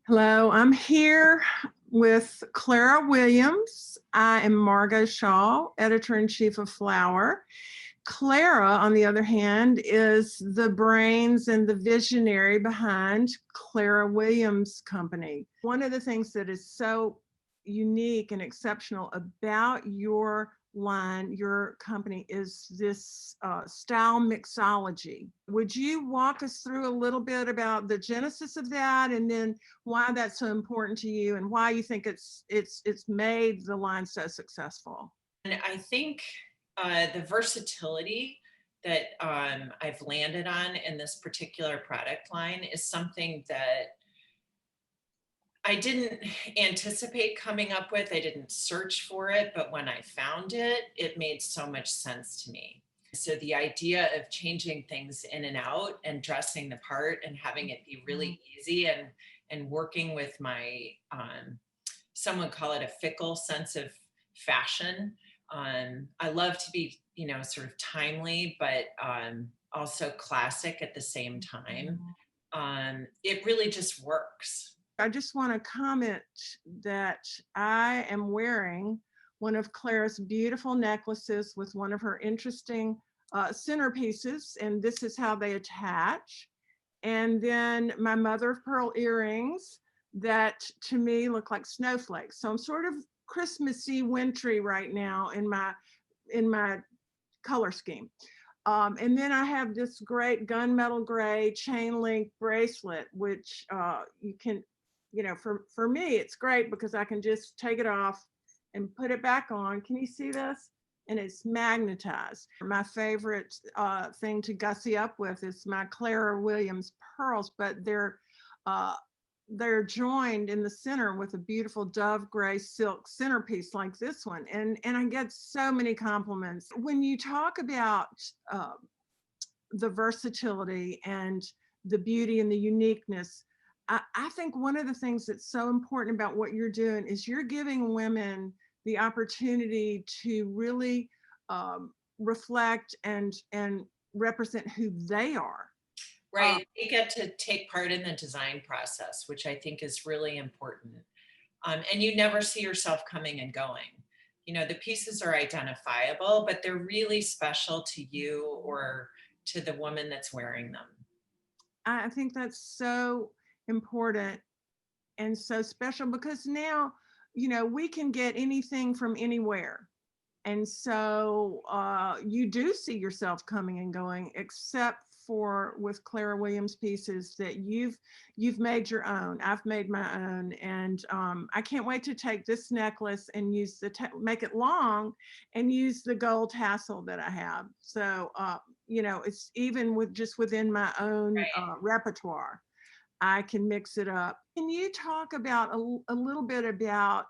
Hello, I'm here with Clara Williams. I am Margot Shaw, editor-in-chief of Flower. Clara, on the other hand, is the brains and the visionary behind Clara Williams Company. One of the things that is so unique and exceptional about your line, your company, is this style mixology. Would you walk us through a little bit about the genesis of that, and then why that's so important to you, and why you think it's made the line so successful? And I think the versatility that I've landed on in this particular product line is something that I didn't anticipate coming up with. I didn't search for it, but when I found it, it made so much sense to me. So the idea of changing things in and out and dressing the part and having it be really easy and working with my some would call it a fickle sense of fashion. I love to be, sort of timely, but also classic at the same time. It really just works. I just want to comment that I am wearing one of Clara's beautiful necklaces with one of her interesting centerpieces, and this is how they attach. And then my mother of pearl earrings that to me look like snowflakes. So I'm sort of Christmassy, wintry right now in my color scheme. And then I have this great gunmetal gray chain link bracelet, which you can, for me, it's great because I can just take it off and put it back on. Can you see this? And it's magnetized. My favorite thing to gussy up with is my Clara Williams pearls, but they're joined in the center with a beautiful dove gray silk centerpiece like this one. And I get so many compliments. When you talk about the versatility and the beauty and the uniqueness, I think one of the things that's so important about what you're doing is you're giving women the opportunity to really reflect and represent who they are. Right. They get to take part in the design process, which I think is really important. And you never see yourself coming and going. The pieces are identifiable, but they're really special to you or to the woman that's wearing them. I think that's so important and so special because now, we can get anything from anywhere. And so you do see yourself coming and going, except for with Clara Williams pieces that you've made your own. I've made my own, and I can't wait to take this necklace and use make it long, and use the gold tassel that I have. So it's even with just within my own repertoire, I can mix it up. Can you talk about a little bit about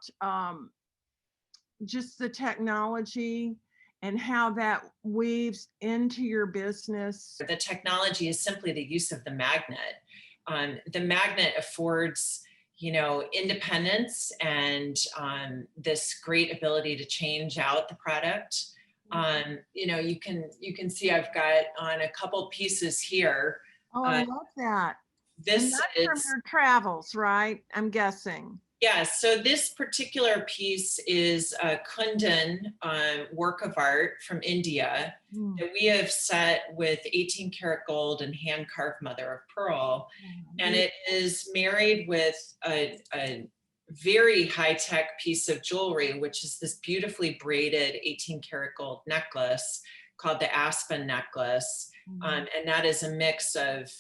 just the technology and how that weaves into your business? The technology is simply the use of the magnet. The magnet affords, independence and this great ability to change out the product. You can see I've got on a couple pieces here. Oh, I love that. This and that's is from your travels, right? I'm guessing. Yeah, so this particular piece is a Kundan work of art from India that we have set with 18 karat gold and hand carved mother of pearl. And it is married with a very high tech piece of jewelry, which is this beautifully braided 18 karat gold necklace called the Aspen necklace. And that is a mix of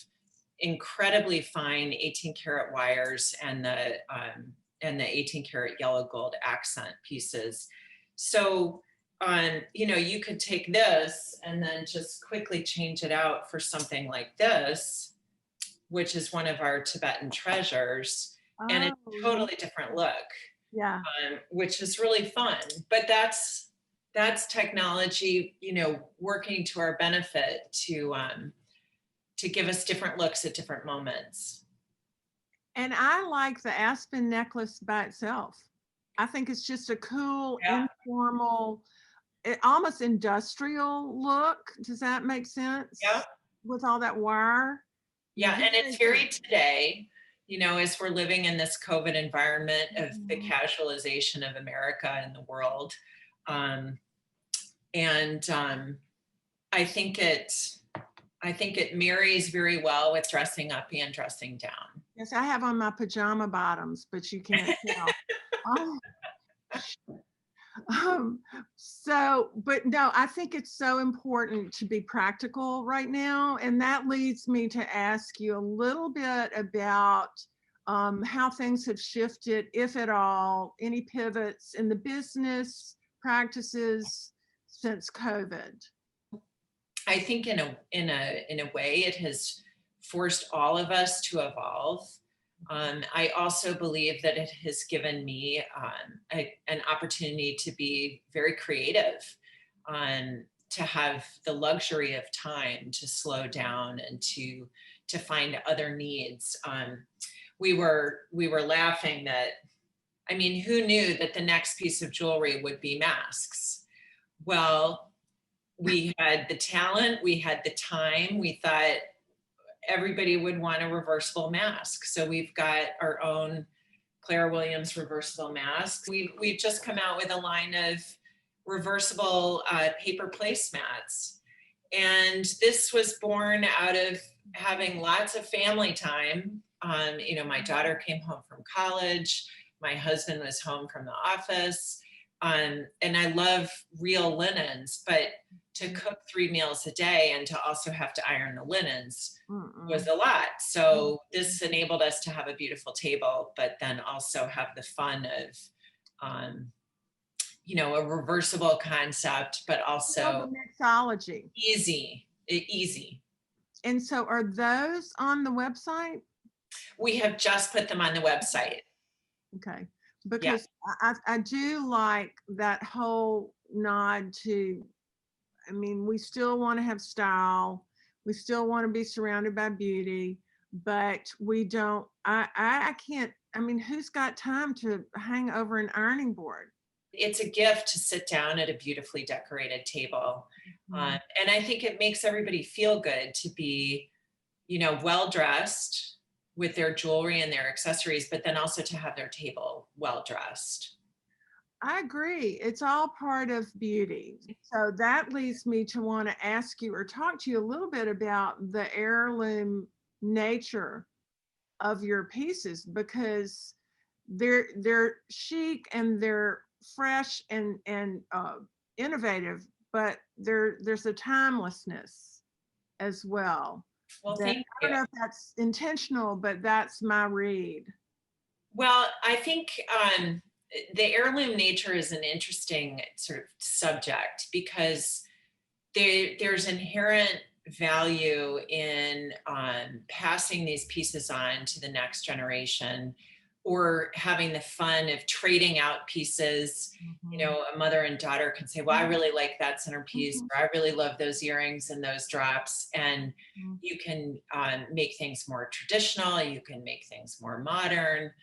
incredibly fine 18 karat wires and the 18 karat yellow gold accent pieces. So you could take this and then just quickly change it out for something like this, which is one of our Tibetan treasures. And it's a totally different look. Yeah. Which is really fun. But that's technology, working to our benefit to give us different looks at different moments. And I like the Aspen necklace by itself. I think it's just a cool, informal, almost industrial look. Does that make sense? Yeah. With all that wire. Yeah, and it's very today. as we're living in this COVID environment of the Mhm. casualization of America and the world. Um, and I think it, I think it marries very well with dressing up and dressing down. Yes, I have on my pajama bottoms, but you can't tell. Oh, Um, but no, I think it's so important to be practical right now. And that leads me to ask you a little bit about how things have shifted, if at all, any pivots in the business practices since COVID. I think in a way it has forced all of us to evolve. I also believe that it has given me an opportunity to be very creative, to have the luxury of time to slow down and to find other needs. We were laughing that, I mean, who knew that the next piece of jewelry would be masks? Well, we had the talent, we had the time, we thought everybody would want a reversible mask. So we've got our own Clara Williams reversible masks. We've just come out with a line of reversible paper placemats. And this was born out of having lots of family time. My daughter came home from college, my husband was home from the office. And I love real linens, but to cook 3 meals a day and to also have to iron the linens was a lot. So this enabled us to have a beautiful table, but then also have the fun of, a reversible concept, but also The mixology. easy. And so are those on the website? We have just put them on the website. Okay. Yeah. Because I do like that whole nod to, I mean, we still want to have style. We still want to be surrounded by beauty, but we don't, I can't, I mean, who's got time to hang over an ironing board? It's a gift to sit down at a beautifully decorated table. Mhm. And I think it makes everybody feel good to be, well dressed with their jewelry and their accessories, but then also to have their table well dressed. I agree. It's all part of beauty. So that leads me to want to ask you or talk to you a little bit about the heirloom nature of your pieces, because they're chic and they're fresh and innovative, but there's a timelessness as well. Well, That thank I don't you. know if that's intentional, but that's my read. Well, I think the heirloom nature is an interesting sort of subject because there's inherent value in passing these pieces on to the next generation, or having the fun of trading out pieces. Mhm. A mother and daughter can say, well, I really like that centerpiece, Mhm. or I really love those earrings and those drops. And Mhm. you can make things more traditional, you can make things more modern,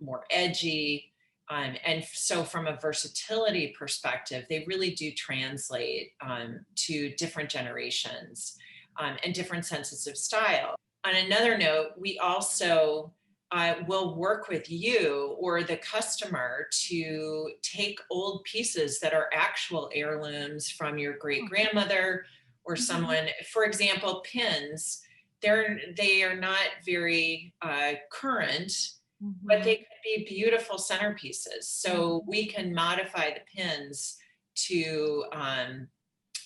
more edgy. And so from a versatility perspective, they really do translate to different generations and different senses of style. On another note, we also will work with you or the customer to take old pieces that are actual heirlooms from your great grandmother or Mhm. someone. For example, pins. They are not very current, but they Mhm. could be beautiful centerpieces. So we can modify the pins to,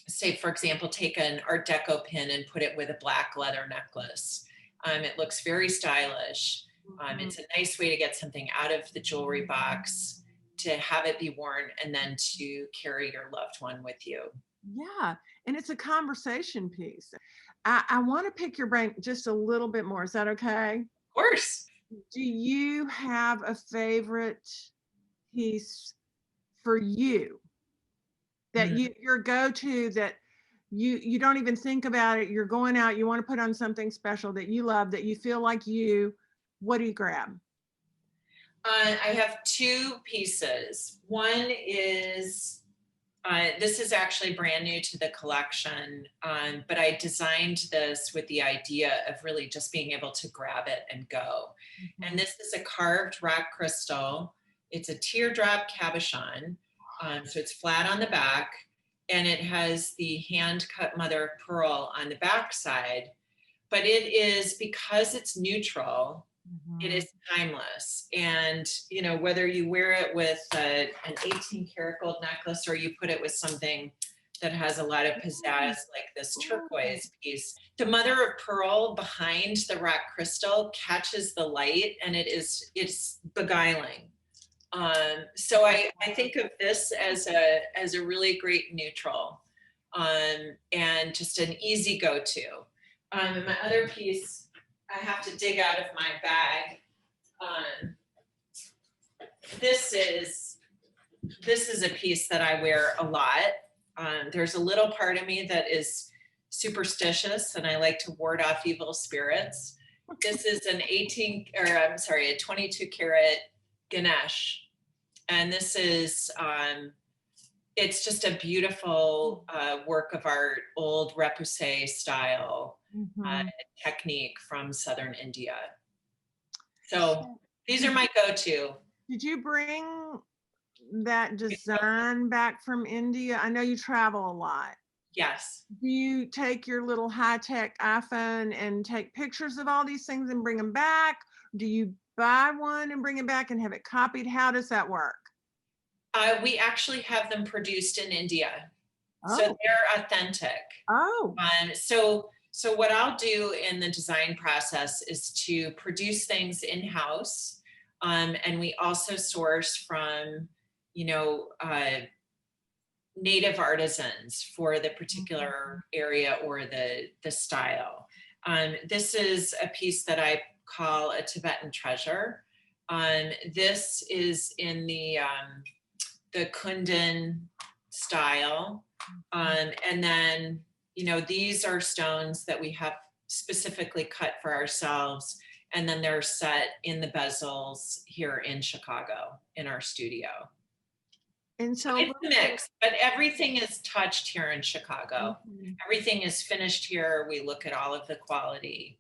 say, for example, take an Art Deco pin and put it with a black leather necklace. It looks very stylish. Mhm. It's a nice way to get something out of the jewelry box, to have it be worn, and then to carry your loved one with you. Of Yeah, and it's a conversation piece. I want to pick your brain just a little bit more. Is that okay? course. Do you have a favorite piece for you that Mm. your go-to, that you don't even think about it, you're going out, you want to put on something special that you love, that you feel like what do you grab? I have two pieces. One is This is actually brand new to the collection, but I designed this with the idea of really just being able to grab it and go. And this is a carved rock crystal. It's a teardrop cabochon. So it's flat on the back, and it has the hand cut mother of pearl on the back side. But it is, because it's neutral, it is timeless. And, you know, whether you wear it with an 18 karat gold necklace or you put it with something that has a lot of pizzazz, like this turquoise piece, the mother of pearl behind the rock crystal catches the light, and it's beguiling. So I think of this as a really great neutral, and just an easy go-to. My other piece, I have to dig out of my bag. This is a piece that I wear a lot. There's a little part of me that is superstitious, and I like to ward off evil spirits. This is a 22 karat Ganesh. And this is, it's just a beautiful work of art, old repoussé style technique from southern India. So these are my go-to. Did you bring that design back from India? I know you travel a lot. Yes. Do you take your little high-tech iPhone and take pictures of all these things and bring them back? Do you buy one and bring it back and have it copied? How does that work? We actually have them produced in India. Oh. So they're authentic. Oh. So what I'll do in the design process is to produce things in-house. And we also source from, you know, native artisans for the particular area or the style. This is a piece that I call a Tibetan treasure. This is in the Kundan style. And then, you know, these are stones that we have specifically cut for ourselves. And then they're set in the bezels here in Chicago in our studio. And so it's a mix, but everything is touched here in Chicago. Everything is finished here. We look at all of the quality.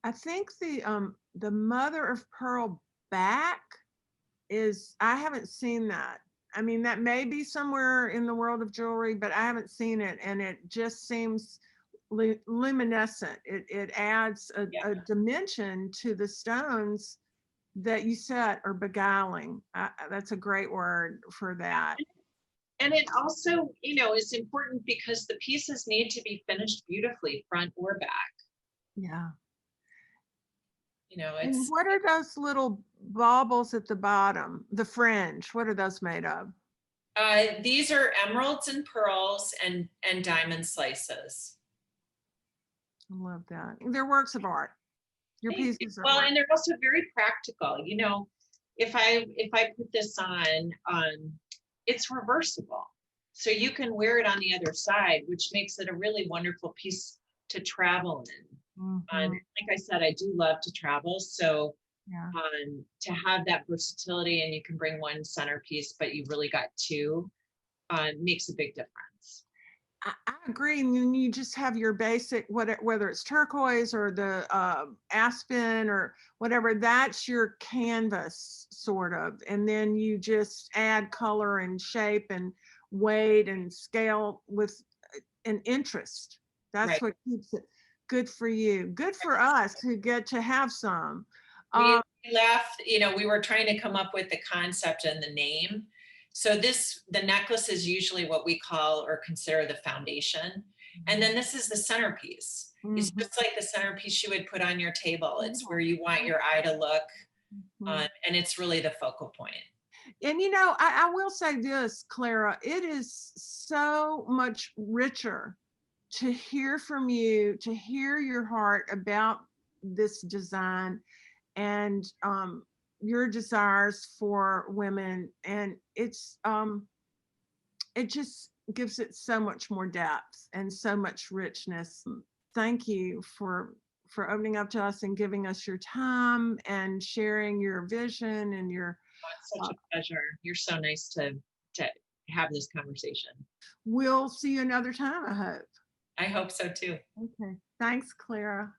I think the mother of pearl back is, I haven't seen that. I mean, that may be somewhere in the world of jewelry, but I haven't seen it, and it just seems luminescent. It adds a dimension to the stones that you said are beguiling. That's a great word for that. And it also, you know, is important because the pieces need to be finished beautifully, front or back. Yeah. You know, and what are those little baubles at the bottom? The fringe, what are those made of? These are emeralds and pearls and diamond slices. I love that. They're works of art. Your pieces are and they're also very practical. You know, if I put this on, it's reversible. So you can wear it on the other side, which makes it a really wonderful piece to travel in. Like I said, I do love to travel. So to have that versatility, and you can bring one centerpiece, but you really got two, makes a big difference. I agree. And then you just have your basic, whether it's turquoise or the aspen or whatever, that's your canvas sort of. And then you just add color and shape and weight and scale with an interest. That's what keeps it good for you. Good for us who get to have some. We laughed, you know, we were trying to come up with the concept and the name. So the necklace is usually what we call or consider the foundation. And then this is the centerpiece. It's just like the centerpiece you would put on your table. It's where you want your eye to look. And it's really the focal point. And, you know, I will say this, Clara, it is so much richer to hear from you, to hear your heart about this design and your desires for women, and it just gives it so much more depth and so much richness. Thank you for opening up to us and giving us your time and sharing your vision and your it's such a pleasure. You're so nice to have this conversation. We'll see you another time, I hope. I hope so too. Okay. Thanks, Clara.